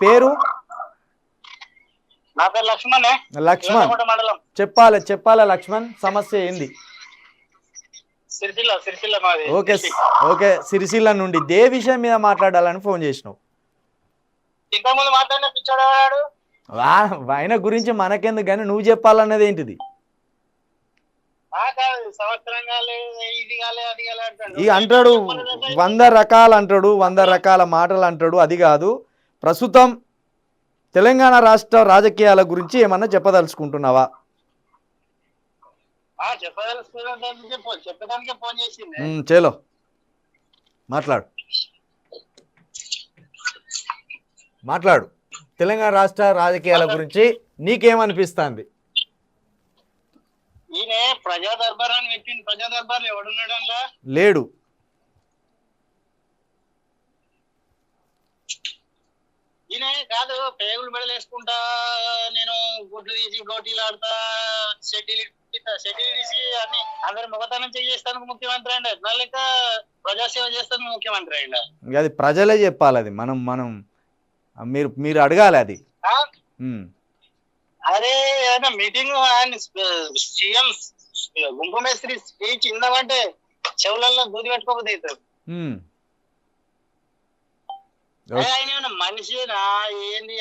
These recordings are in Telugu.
పేరు నా పేరు లక్ష్మణే. లక్ష్మణ్ మండలం. చెప్పాలా లక్ష్మణ్, సమస్య ఏంది? సిరిసిల్ల మాది. ఓకే సిరిసిల్ల నుండి దే విషయం మీద మాట్లాడాలని ఫోన్ చేసినావు. ఇంతకుముందు మాట్లాడిన పిచ్చోడు ఆయన గురించి మనకెందుకు కానీ నువ్వు చెప్పాలన్నది ఏంటిది? ఇక అంటాడు 100 రకాలు అంటాడు, 100 రకాల మాటలు అంటాడు. అది కాదు, ప్రస్తుతం తెలంగాణ రాష్ట్ర రాజకీయాల గురించి ఏమన్నా చెప్పదలుచుకుంటున్నావా? చలో మాట్లాడు. తెలంగాణ రాష్ట్ర రాజకీయాల గురించి నీకేమనిపిస్తుంది? ఈయన ప్రజా దర్బారాన్ని పెట్టింది. ప్రజా దర్బార్లో ఎవడున్నాడు? లేడు. ఈయన కాదు, పేగులు మెడలేసుకుంటా, నేను గుడ్లు తీసి గోటీలు ఆడతా, షెడ్యూల్ తీసి అన్ని అందరి ముఖతనం చేస్తాను ముఖ్యమంత్రి అండి. ఎట్లా లెక్క ప్రజాసేవ చేస్తాను ముఖ్యమంత్రి అండి. అది ప్రజలే చెప్పాలి. అది మనం మీరు అడగాలి అది. అరే మీటింగ్ సీఎం గుంపుమేస్త్రి స్పీచ్ ఇందామంటే చెవులలో దూది పెట్టుకోకపోతే అవుతాడు. ఆయన మనిషినా ఏంది?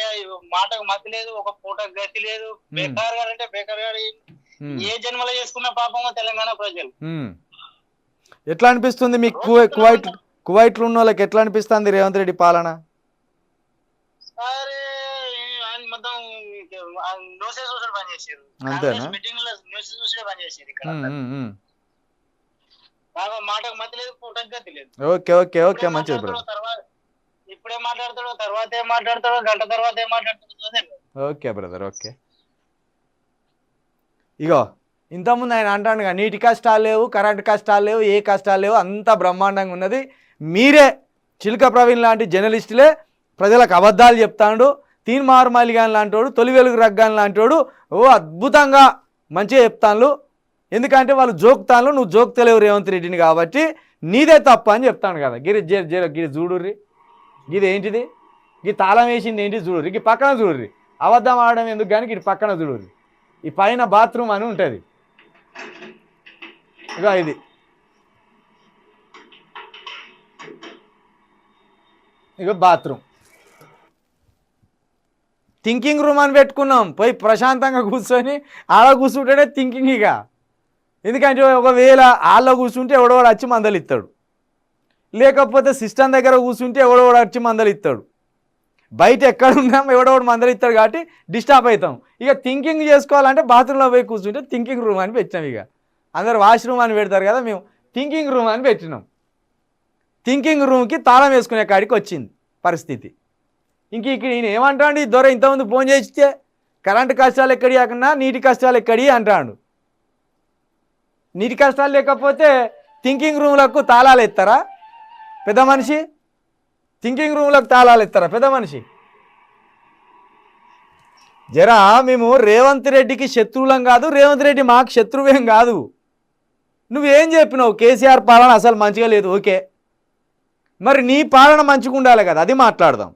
మాటకు మతి లేదు, ఒక పూటకు గతి లేదు. బేకార్ గారు అంటే బేకార్ గారు ఏ జన్మలో చేసుకున్న పాపమో తెలంగాణ ప్రజలు. ఎట్లా అనిపిస్తుంది మీకు? కువైట్లో ఉన్న వాళ్ళకి ఎట్లా అనిపిస్తుంది రేవంత్ రెడ్డి పాలన? అంతేనా? ఓకే మంచిది. ఇప్పుడే మాట్లాడతాడు, తర్వాత ఏం మాట్లాడతాడు, గంట తర్వాత ఏం మాట్లాడతాడు. Okay brother, okay. ఇగో ఇంతకుముందు ఆయన అంటాడు కదా, నీటి కష్టాలు లేవు, కరెంటు కష్టాలు లేవు, ఏ కష్టాలు లేవు, అంతా బ్రహ్మాండంగా ఉన్నది. మీరే చిలుక ప్రవీణ్ లాంటి జర్నలిస్టులే ప్రజలకు అబద్ధాలు చెప్తాడు. తీన్ మారుమాలి గాని లాంటోడు, తొలి వెలుగు రగ్గాని లాంటోడు అద్భుతంగా మంచిగా చెప్తాను. ఎందుకంటే వాళ్ళు జోక్తాను, నువ్వు జోక్తలేవు రేవంత్ రెడ్డిని, కాబట్టి నీదే తప్ప అని చెప్తాను కదా. గిరి చూడుర్రి, గిది ఏంటిది, ఈ తాళం వేసింది ఏంటి చూడుర్రి, ఈ పక్కన చూడుర్రి. అబద్ధం ఆడడం ఎందుకు కానీ ఇటు పక్కన చూడుర్రి. ఈ పైన బాత్రూమ్ అని ఉంటుంది. ఇక ఇక బాత్రూమ్, థింకింగ్ రూమ్ అని పెట్టుకున్నాం. పోయి ప్రశాంతంగా కూర్చొని ఆడ కూర్చుంటేనే థింకింగ్. ఇక ఎందుకంటే ఒకవేళ ఆళ్ళ కూర్చుంటే ఎవడోడు వచ్చి మందలు ఇస్తాడు, లేకపోతే సిస్టమ్ దగ్గర కూర్చుంటే ఎవడోడు వచ్చి మందలు ఇస్తాడు. బయట ఎక్కడ ఉన్నాం ఎవడోడు మందలు ఇస్తాడు, కాబట్టి డిస్టర్బ్ అవుతాం. ఇక థింకింగ్ చేసుకోవాలంటే బాత్రూంలో పోయి కూర్చుంటే థింకింగ్ రూమ్ అని పెట్టినాం. ఇక అందరు వాష్రూమ్ అని పెడతారు కదా, మేము థింకింగ్ రూమ్ అని పెట్టినాం. థింకింగ్ రూమ్కి తాళం వేసుకునే కాడికి వచ్చింది పరిస్థితి. ఇక్కడ ఈయన ఏమంటాడు, ఈ దొర ఇంతకుముందు ఫోన్ చేస్తే కరెంటు కష్టాలు ఎక్కడి కాకుండా నీటి కష్టాలు ఎక్కడి అంటాడు. నీటి కష్టాలు లేకపోతే థింకింగ్ రూమ్లకు తాళాలు ఎత్తారా పెద్ద మనిషి? థింకింగ్ రూమ్లకు తాళాలు ఎత్తారా పెద్ద మనిషి? జరా మేము రేవంత్ రెడ్డికి శత్రువులం కాదు, రేవంత్ రెడ్డి మాకు శత్రువేం కాదు. నువ్వేం చెప్పినావు? కేసీఆర్ పాలన అసలు మంచిగా లేదు, ఓకే. మరి నీ పాలన మంచిగా ఉండాలి కదా, అది మాట్లాడదాం.